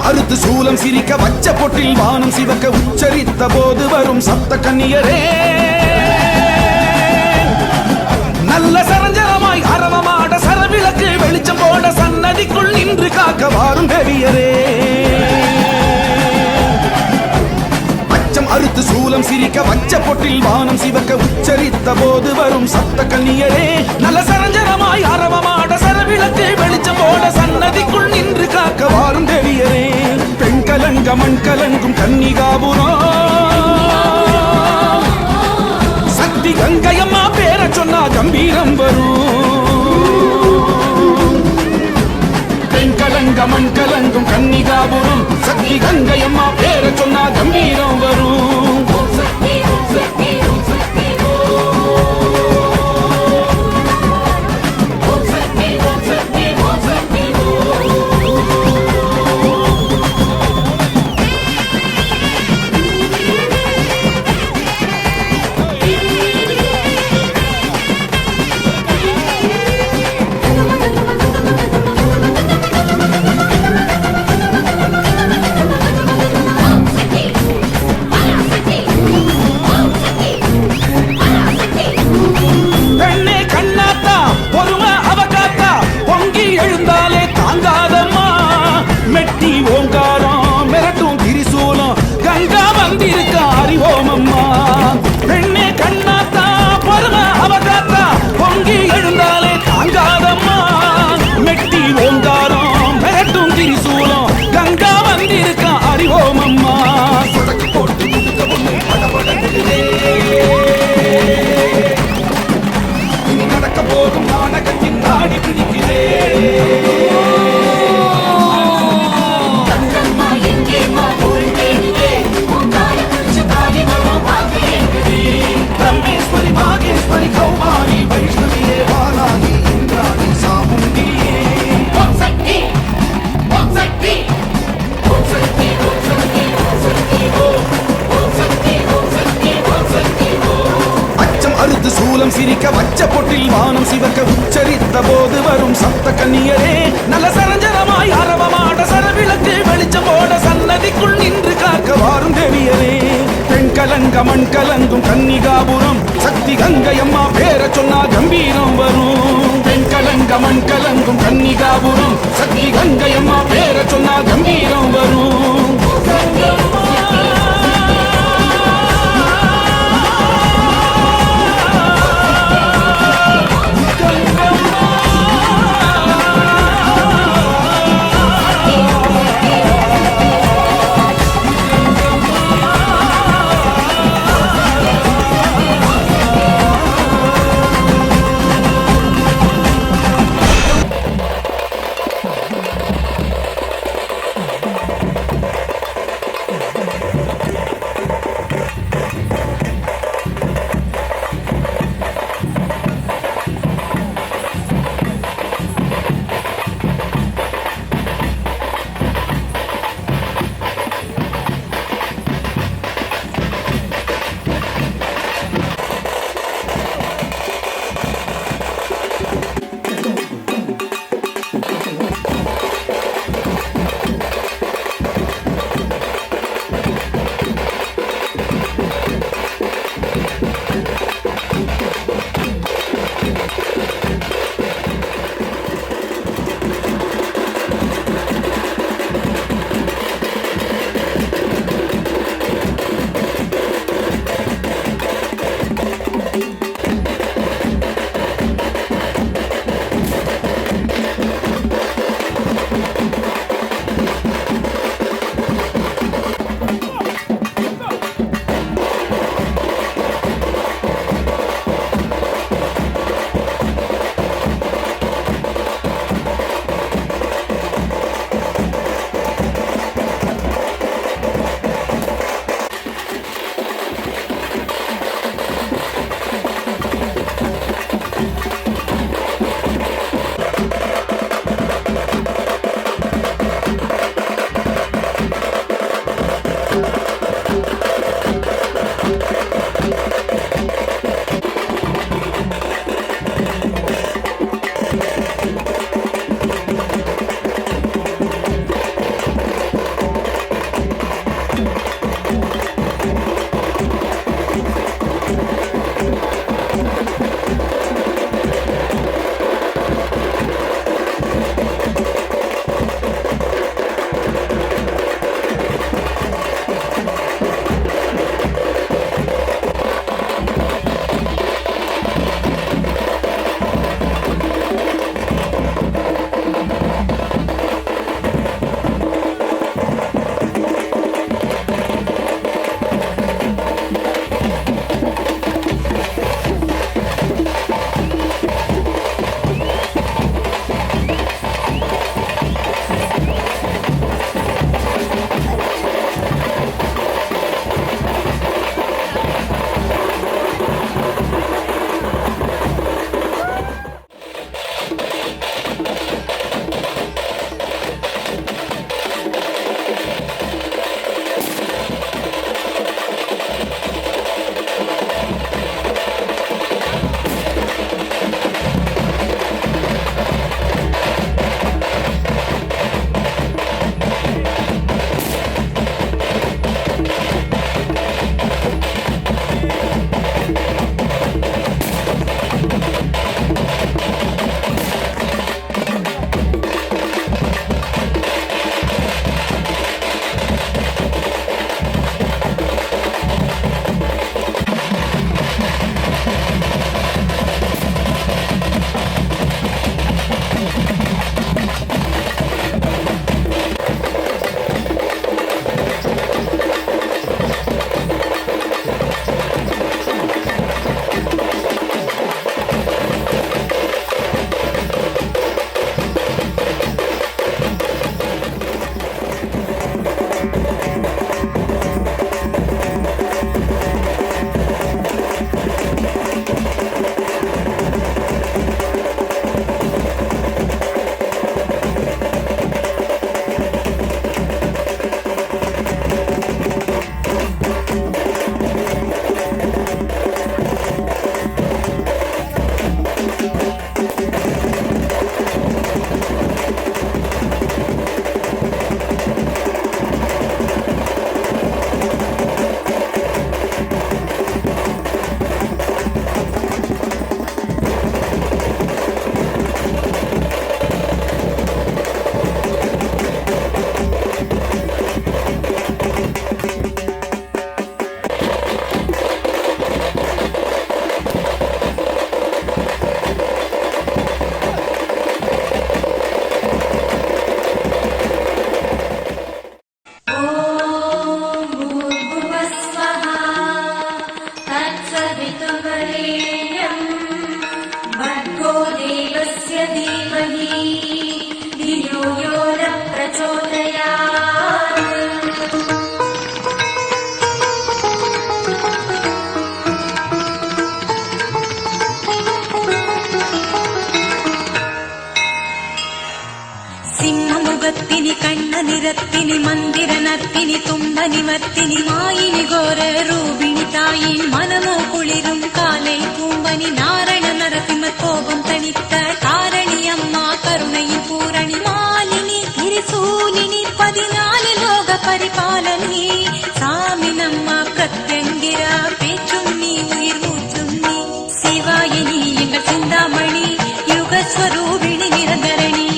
அறுத்து சூலம் சிரிக்க வச்ச பொட்டில் வானம் சிவக்க உச்சரித்த போது வரும் சப்த கன்னியரே நல்ல சரஞ்சரமாய் அரவமாட சரவிளக்கு வெளிச்சம் போட சன்னதிக்குள் நின்று காக்க வாரும் தேவியரே அச்சம் அறுத்து சூலம் சிரிக்க வச்ச பொட்டில் வானம் சிவக்க உச்சரித்த போது வரும் சப்த கன்னியரே நல்ல சரஞ்சரமாய் அரவமாட சரவிளக்கு வெளிச்சம் போட சன்னதிக்குள் நின்று காக்க வாரும் தேவியரே பெண் கலங்க மண் கலங்கும் கன்னிகாபுரம் சக்தி கங்கையம்மா பேர சொன்னா கம்பீரம் வரும் பெண் கலங்க மண் கலங்கும் கன்னிகாபுரம் சக்தி கங்கையம்மா பேர சொன்னா கம்பீரம் வரும் சூலம் சிரிக்க வச்ச பொட்டில் வானம் சிவக்க உச்சரித்த போது வரும் சப்த கன்னியரே நல்ல சரஞ்சரமாய் அரவமாட சரவிளக்கு வெளிச்சம் போட சன்னதிக்குள் நின்று காக்க வாரும் தேவியரே பெண் கலங்க மண் கலங்கும் கன்னிகாபுரம் சக்தி கங்கையம்மா பேர சொன்னா கம்பீரம் வரும் பெண் கலங்க மண் கலங்கும் கன்னிகாபுரம் சக்தி கங்கையம்மா பேர சொன்னா கம்பீரம் வரும் सवितुर्वरेण्यं भर्गो देवस्य धीमहि धियो यो न प्रचोदयात्। ಸಿಂಹಮುಗತ್ತಿನಿ ಕಣ್ಣ ನಿರತ್ತಿನಿ ಮಂದಿರ ನರ್ತಿನಿ ತುಂಬ ನಿವರ್ತಿನಿ ಮಾಯಿನಿ ಘೋರ ರೂಪಿಣಿ ತಾಯಿ ಮನಮೋ ಕುಳಿரும் காலை பூம்பனி நாரண நரசிம்ம கோபம் தணித்த காரணி அம்மா கருணையின் பூரணி மாலினி திரிசூலினி 14 லோக பரிபாலனி சாமி நம்ம பிரத்யங்கிரா பேச்சும் நீ உயிர் மூச்சும் நீ சிவாயினி எங்கள் சிந்தாமணி யுகஸ்வரூபிணி நிரந்தரணி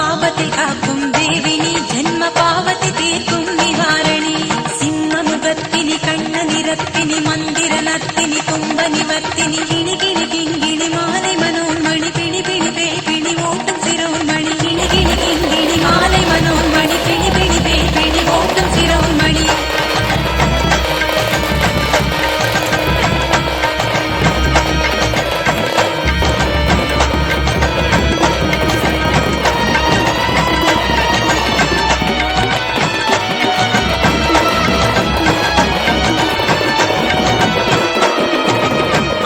ஆபத்தில் காக்கும் தேவினி ஜன்ம பாவத்தை தீர்க்கும் நிவாரணி சிம்மமுகத்தினி கண்ண நிறத்தினி மந்திர நர்த்தினி தும்ப நிவர்த்தினி கிணி கிணி கிங்கிணி மாலை மனோன்மணி பிணி பிணி பேய்பிணி ஓட்டும் சிரோன்மணி கிணி கிணி கிங்கிணி மாலை மனோன்மணி பிணி பிணி பேய்பிணி ஓட்டும் சிரோன்மணி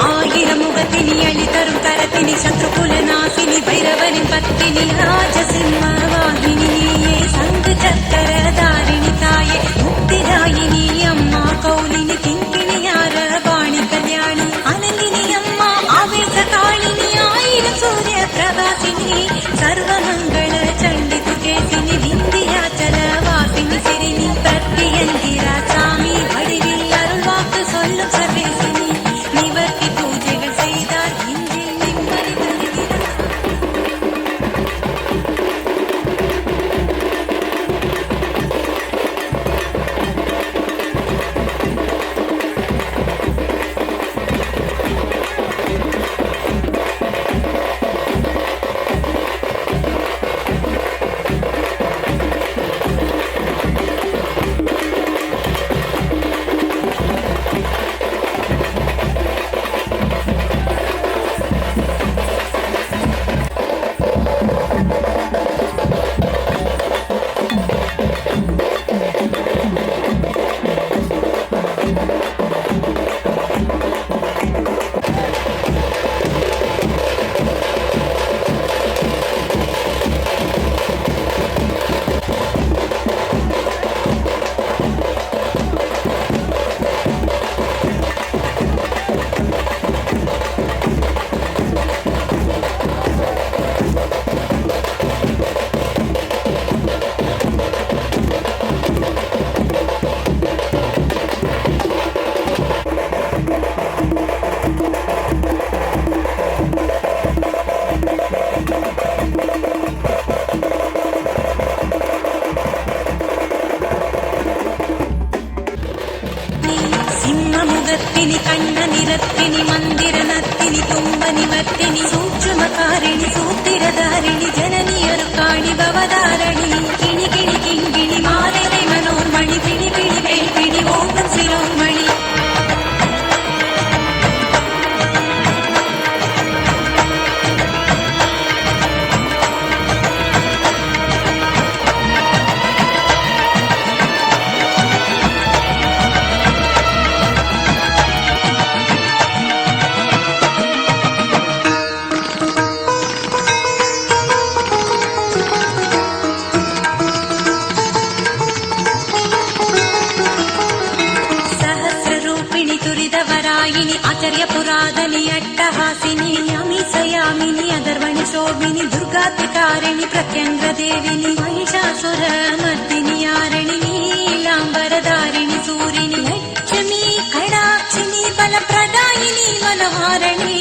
ஆயிரமுகத்தினி அழி தரும் கரத்தினி சத்ருகுல நாசினி பைரவனின் பத்தினி ராஜசிம்ம வாகினி நீயே சங்கு சக்கர தாரிணி தாயே முக்திதாயினி அம்மா கௌலினி கிங்கிணியார வாணி கல்யாணி அனந்தினி அம்மா ஆவேச காளினி ஆயிரம் சூரிய பிரகாசினி சர்வமங்கள சண்டி துகேசினி விந்தியாச்சல வாசினி சிறினி பிரத்யங்கிரா சாமி வடிவில் அருள்வாக்கு சொல்லும் சர்வேசினி நிவர்த்தி பூஜைகள் செய்தார் இன்றில் நிம்மதி தருகிறார். ಸಿಂಹಮುಗತ್ತಿನಿ ಕಣ್ಣ ನಿರತ್ತಿನಿ ಮಂದಿರ ನರ್ತಿನಿ ತುಂಬ ನಿವರ್ತಿನಿ ಸೂಕ್ಷ್ಮಕಾರಿಣಿ ಸೂತ್ತಿರಧಾರಿಣಿ ಜನನಿಯರು ಕಾಣಿ ಭವಧಾರಣಿ ಕಿಣಿ ಕಿಣಿ ಕಿಂಗಿಣಿ ಮಾಲೆ ಮನೋನ್ಮಣಿ ಪಿಣಿ ಪಿಣಿ ಬೇಪಿಣಿ ಓಟಂ ಶಿರೋನ್ಮಣಿ ತುರಿದವರಾಯಿನಿ ಆಚಾರ್ಯ ಪುರಾದನಿ ಅಟ್ಟಹಾಸಿನಿ ಅಮಿಸಯಾಮಿನಿ ಅದರ್ವಣಿ ಶೋಭಿನಿ ದುರ್ಗಾತ್ರಿಕಾರಿಣಿ ಪ್ರತ್ಯಂಗ್ರ ದೇವಿನಿ ಮಹಿಷಾಸುರ ಮರ್ದಿನಿ ಯಾರಣಿ ನೀಲಾಂಬರಧಾರಿಣಿ ಸೂರಿನಿ ಲಕ್ಷ್ಮಿ ಕಡಾಕ್ಷಿನಿ ಬಲಪ್ರದಾಯಿನಿ ಮನೋಹಾರಣಿ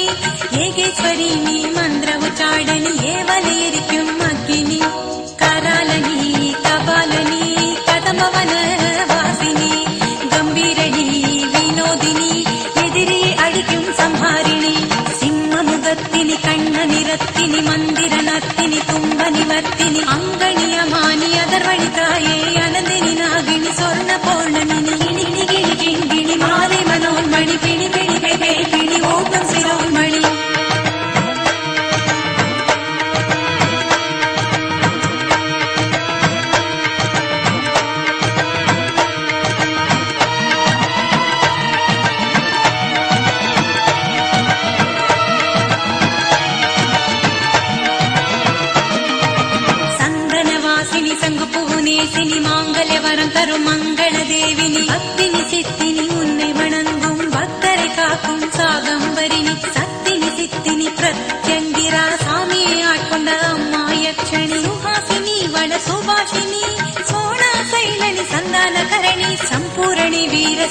ಏಗೇಶ್ವರಿನಿ ಮಂತ್ರವು ಚಾಡನಿ ಏವಲೇರಿಕ್ಕಿಂ ಅಗ್ಗಿನಿ ಕರಾಲನಿ ಕಪಾಲನಿ ಕದಮವನ ವಾಸಿನಿ ಗಂಭೀರಣಿ ವಿನೋದಿನಿ ಎದಿರಿ ಅಡಿக்கும் ಸಂಹಾರಿಣಿ ಸಿಂಹಮುಗತ್ತಿನಿ ಕಣ್ಣ ನಿರತ್ತಿನಿ ಮಂದಿರ ನರ್ತಿನಿ ತುಂಬ ನಿವರ್ತಿನಿ ಅಂಗಣಿಯ ಮಾನಿ ಅದರ್ವಣಿ ತಾಯೇ ಅನಂದಿನಿ ನಾಗಿಣಿ ಸ್ವರ್ಣ ಪೌರ್ಣಮಿನಿ ಗಿಣಿ ಗಿಣಿ ಗಿಣಿ ಮಾಲೆ ಮನೋನ್ಮಣಿ ಪಿಣಿ ಪಿಣಿ ಪೆ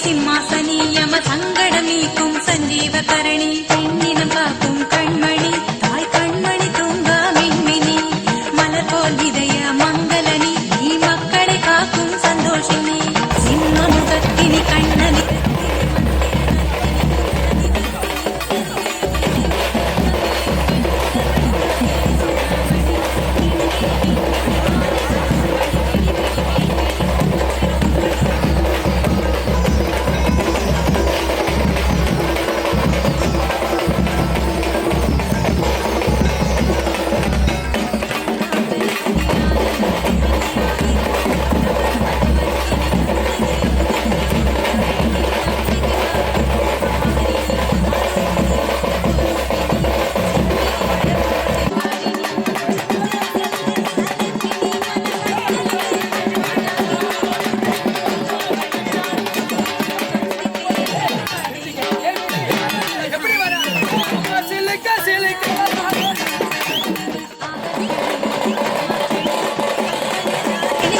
சிம்மாசனி யம சங்கடம் நீக்கும் சஞ்சீவ கரணி பெண்ணினம் காக்கும் கண்மணி தாய் கண்மணி தூங்கா மின்மினி மலர் போல் இதய மங்களனி நீ மக்களை காக்கும் சந்தோஷினி சிம்மமுகத்தினி கண்ணனி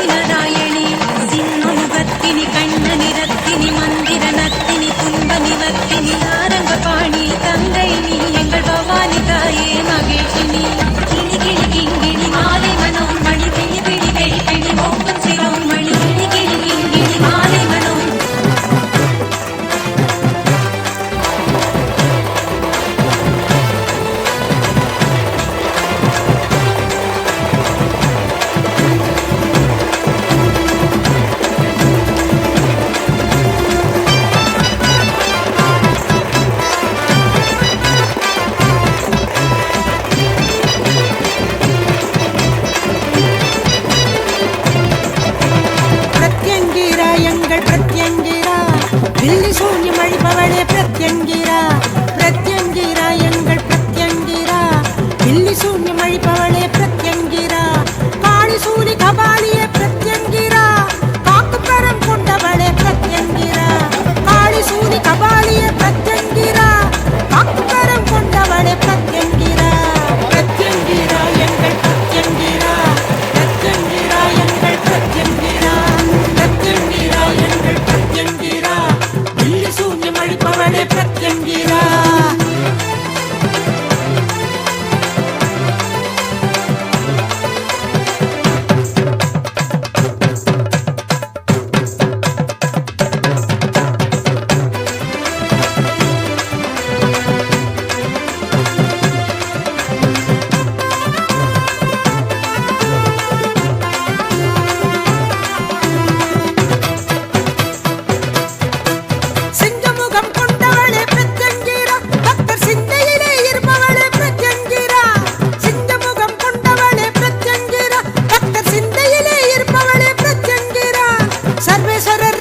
நாராயணி சிம்மமுகத்தினி கண்ணனி ரத்தினி மந்திர நத்தினி துன்ப நிவர்த்தினி ஆரங்க பாணி தங்கை நீ எங்கள் பவானி தாயே மகேஷினி கிளி கிளி கிங்கிணி மாலை மனோம் மணி பிடி பிடி வெடி பிடி மோகம் சிரோம் மணி கிளி கிளி கிங்கிணி மாலை மனோம் பிரத்யங்கிரா எங்கள் பிரத்யங்கிரா தில்லி சூன்யம் அழிப்பவளே பிரத்யங்கிரா பிரத்யங்கிரா எங்கள் பிரத்யங்கிரா தில்லி சூன்யம் அழிப்பவளே பிரத்யங்கிரா காளி சூலி கபாலியே பிரத்யங்கிரா காக்கு பரம் கொண்டவளே பிரத்யங்கிரா காளி சூலி கபாலியே பிரத்யங்கிரா காக்கு பரம் கொண்டவளே பிரத்யங்கிரா பிரத்யங்கிரா எங்கள் பிரத்யங்கிரா பிரத்யங்கிரா எங்கள் பிரத்யங்கிரா பிரத்யங்கிரா எங்கள் பிரத்யங்கிரா தில்லி சூன்யம் அழிப்பவளே பிரத்யங்கிரா சிங்கமுகம் கொண்டவளே பிரத்யங்கிரா பக்தர் சிந்தையிலே இருப்பவளே பிரத்யங்கிரா சிங்கமுகம் கொண்டவளே பிரத்யங்கிரா பக்தர் சிந்தையிலே இருப்பவளே பிரத்யங்கிரா சர்வேஸ்வரர்